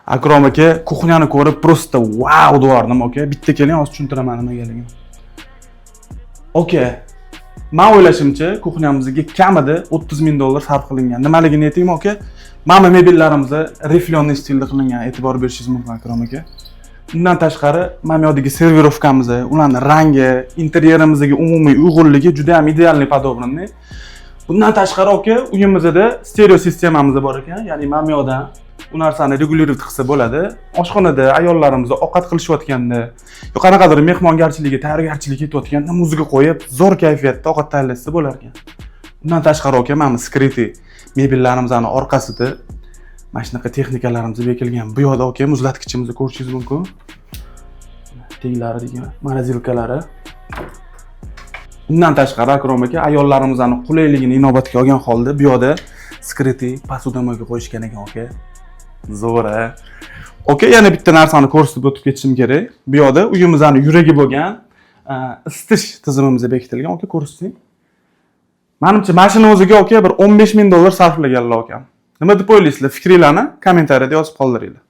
Akrom aka kuxnyani ko'rib просто wow deyordim, aka. Bitta keling, hozir tushuntiraman nimaligini. Aka, men o'ylashimcha, kuxnyamizga kamida $30,000 sarf qilingan. Nimaligini aytaymi, aka? Mana mebellarimizni riflonli stilda qilingan, e'tibor berishingiz mumkin, Akrom aka. Bundan tashqari, mana bu yerdagi servirovkamiz, ularning rangi, interyerimizga umumiy uyg'unligi juda ham idealniy podobranniy. Bundan tashqari, aka, uyimizda stereo sistemamiz bor ekan, ya'ni mana bu yerdan bu narsani regulirovать qilsa bo'ladi. Oshxonada ayollarimiz ovqat qilishayotganda, yo qanaqadir mehmongarchiligi, tayyorgarchilik etayotganda muzika qo'yib, zo'r kayfiyatda ovqat tayyorlashsa bo'lar ekan. Bundan tashqari, aka, mana bu skriti mebellarimizning orqasida mana shunaqa texnikalarimiz bekilgan. Bu yerda, aka, muzlatgichimizni ko'rishingiz mumkin. Teglari degan, morozilkalari. Bundan tashqari, Akrom aka, ayollarimizning qulayligini inobatga olgan holda bu yerda skriti posudomoyga qo'yishgan ekan, aka. Zo'ra. Aka, yana bitta narsani ko'rsatib o'tib ketishim kerak. Bu yerda uyimizning yuragi bo'lgan isitish tizimimiz bekitilgan, aka, ko'rsating. Menimcha, mashina o'ziga, aka, bir $15,000 sarflaganlar, aka. Nima deb o'ylaysizlar? Fikringizni kommentariyada yozib qoldiringlar.